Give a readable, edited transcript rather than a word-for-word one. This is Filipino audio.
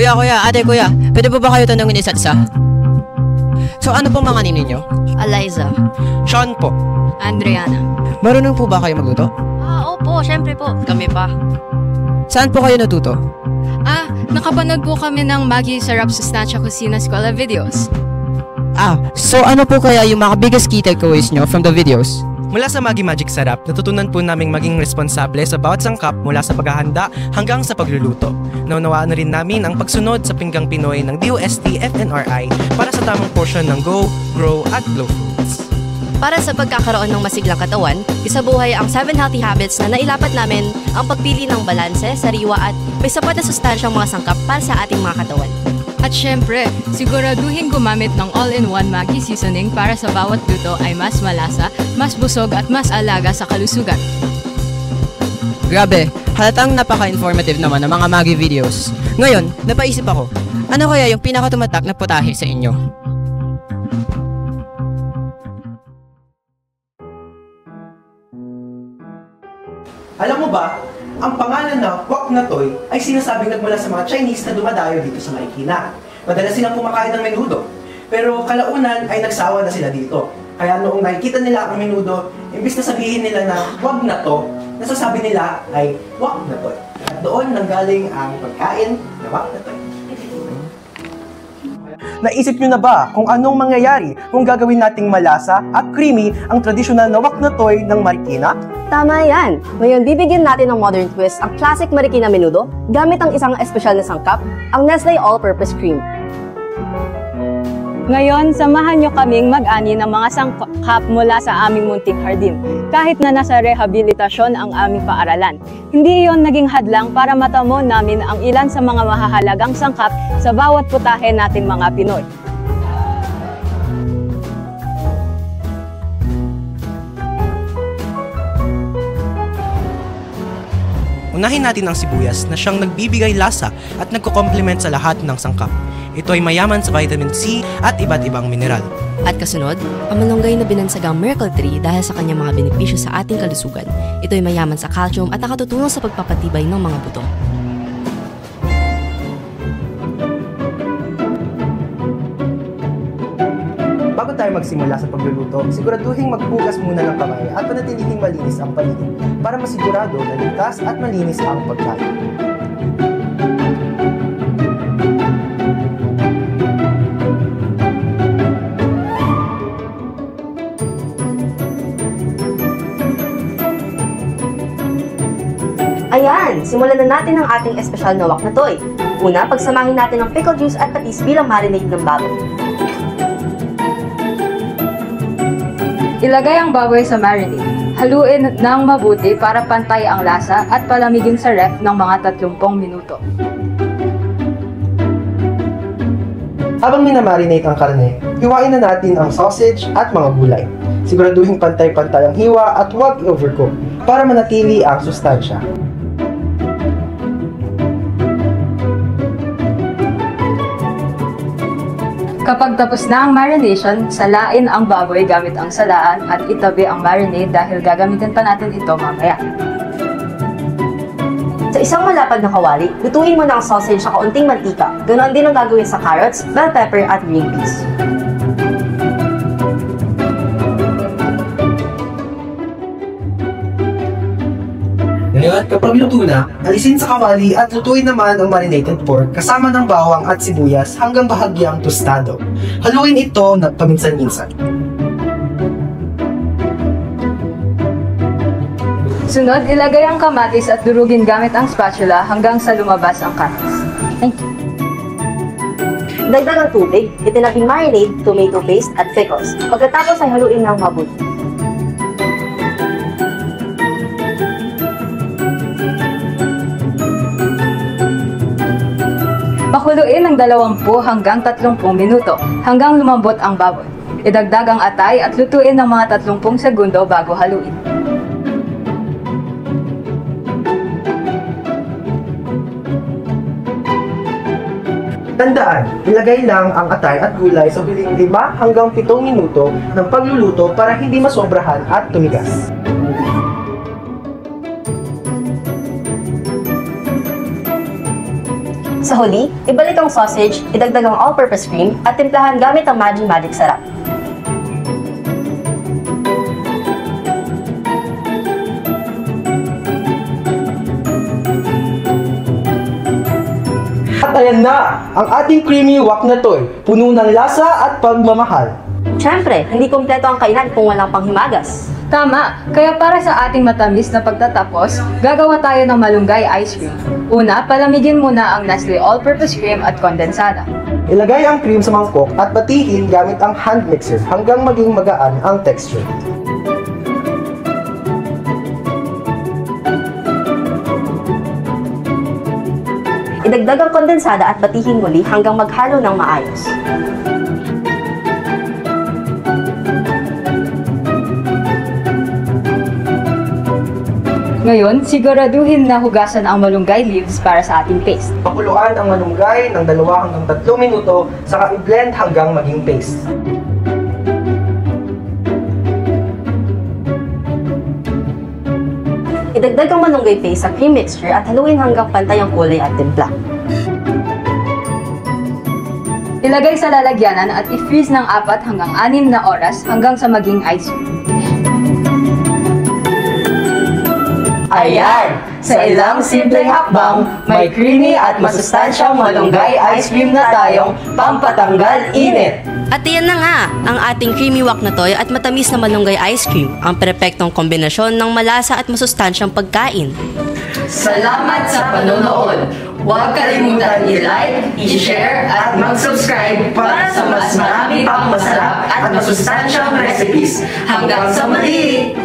Kuya, ate, kuya, pwede po ba kayo tanungin isa't isa? So ano pong mga ninyo? Eliza. Sean po. Andriana. Marunong po ba kayo magluto? Opo, syempre po. Kami pa. Saan po kayo natuto? Nakapanood po kami ng Maggie Sarap Sustansya Kusina Eskwela videos. So ano po kaya yung mga biggest key takeaways nyo from the videos? Mula sa Maggie Magic Sarap, natutunan po naming maging responsable sa bawat sangkap mula sa paghahanda hanggang sa pagluluto. Naunawaan na rin namin ang pagsunod sa pinggang Pinoy ng DOST FNRI para sa tamang portion ng Go, Grow at Glow Foods. Para sa pagkakaroon ng masiglang katawan, isabuhay ang 7 healthy habits na nailapat namin ang pagpili ng balanse, sariwa at may sapat na sustansyang mga sangkap para sa ating mga katawan. At syempre, siguraduhin gumamit ng all-in-one Maggi seasoning para sa bawat luto ay mas malasa, mas busog at mas alaga sa kalusugan. Grabe, halatang napaka-informative naman ng mga Maggi videos. Ngayon, napaisip ako, ano kaya yung pinakatumatak na putahe sa inyo? Alam mo ba, ang pangalan na Wok na Toy ay sinasabing nagmula sa mga Chinese na dumadayo dito sa Marikina. Madalas silang kumakain ng menudo. Pero kalaunan ay nagsawa na sila dito. Kaya noong nakikita nila ang menudo, imbis na sabihin nila na wag na to, nasasabi nila ay Wok na Toy. At doon nanggaling ang pagkain na Wok na Toy. Naisip nyo na ba kung anong mangyayari kung gagawin nating malasa at creamy ang tradisyonal na Wok na Toy ng Marikina? Tama yan! Ngayon, bibigyan natin ng modern twist ang classic Marikina menudo gamit ang isang espesyal na sangkap, ang Nestle All-Purpose Cream. Ngayon, samahan nyo kaming mag-ani ng mga sangkap mula sa aming munting hardin, kahit na nasa rehabilitasyon ang aming paaralan. Hindi iyon naging hadlang para matamo namin ang ilan sa mga mahahalagang sangkap sa bawat putahe nating mga Pinoy. Unahin natin ang sibuyas na siyang nagbibigay lasa at nagko-complement sa lahat ng sangkap. Ito ay mayaman sa vitamin C at iba't ibang mineral. At kasunod, ang malunggay na binansagang Miracle Tree dahil sa kanyang mga benepisyo sa ating kalusugan. Ito ay mayaman sa calcium at nakatutulong sa pagpapatibay ng mga buto. Bago tayo magsimula sa pagluluto, siguraduhin maghugas muna ng kamay at panatilihing malinis ang paligid para masigurado na ligtas at malinis ang pagkain. Ayan! Simulan na natin ang ating espesyal na Wok na Toy. Una, pagsamahin natin ang pickle juice at patis bilang marinade ng baboy. Ilagay ang baboy sa marinade. Haluin ng mabuti para pantay ang lasa at palamigin sa ref ng mga 30 minuto. Habang minamarinate ang karne, hiwain na natin ang sausage at mga gulay. Siguraduhin pantay-pantay ang hiwa at huwag overcook para manatili ang sustansya. Kapag tapos na ang marination, salain ang baboy gamit ang salaan at itabi ang marinade dahil gagamitin pa natin ito mamaya. Sa isang malapad na kawali, lutuin mo na ang sausage sa kaunting mantika. Ganoon din ang gagawin sa carrots, bell pepper at green peas. Ngayon, kapag luto na, alisin sa kawali at lutuin naman ang marinated pork kasama ng bawang at sibuyas hanggang bahagyang tostado. Haluin ito na paminsan-minsan. Sunod, ilagay ang kamatis at durugin gamit ang spatula hanggang sa lumabas ang katas. Dagdag ang tubig, itinabing marinade, tomato paste at pickles. Pagkatapos ay haluin ng mabuti. Pakuluin ng 20 hanggang 30 minuto hanggang lumambot ang baboy. Idagdag ang atay at lutuin ng mga 30 segundo bago haluin. Tandaan, ilagay lang ang atay at gulay sa huling 5 hanggang 7 minuto ng pagluluto para hindi masobrahan at tumigas. Sa huli, ibalik ang sausage, idagdag ang all-purpose cream, at timplahan gamit ang Magic Sarap. At ayan na, ang ating creamy wok na toy, puno ng lasa at pagmamahal. Siyempre, hindi kumpleto ang kainan kung walang panghimagas. Tama, kaya para sa ating matamis na pagtatapos, gagawa tayo ng malunggay ice cream. Una, palamigin muna ang Nestle All-Purpose Cream at kondensada. Ilagay ang cream sa mangkok at batihin gamit ang hand mixer hanggang maging magaan ang texture. Idagdag ang kondensada at batihin muli hanggang maghalo ng maayos. Ngayon, siguraduhin na hugasan ang malunggay leaves para sa ating paste. Pakuluan ang malunggay ng 2 hanggang 3 minuto, saka i-blend hanggang maging paste. Idagdag ang malunggay paste sa cream mixture at haluin hanggang pantay ang kulay at timpla. Ilagay sa lalagyanan at i-freeze ng 4 hanggang 6 na oras hanggang sa maging ice cream. Ayan! Sa ilang simpleng hakbang, may creamy at masustansyang malunggay ice cream na tayong pampatanggal init. At iyan na nga, ang ating creamy wok na toy at matamis na malunggay ice cream, ang perpektong kombinasyon ng malasa at masustansyang pagkain. Salamat sa panonood! Huwag kalimutan i-like, i-share at mag-subscribe para sa mas marami pang masarap at masustansyang recipes. Hanggang sa muli!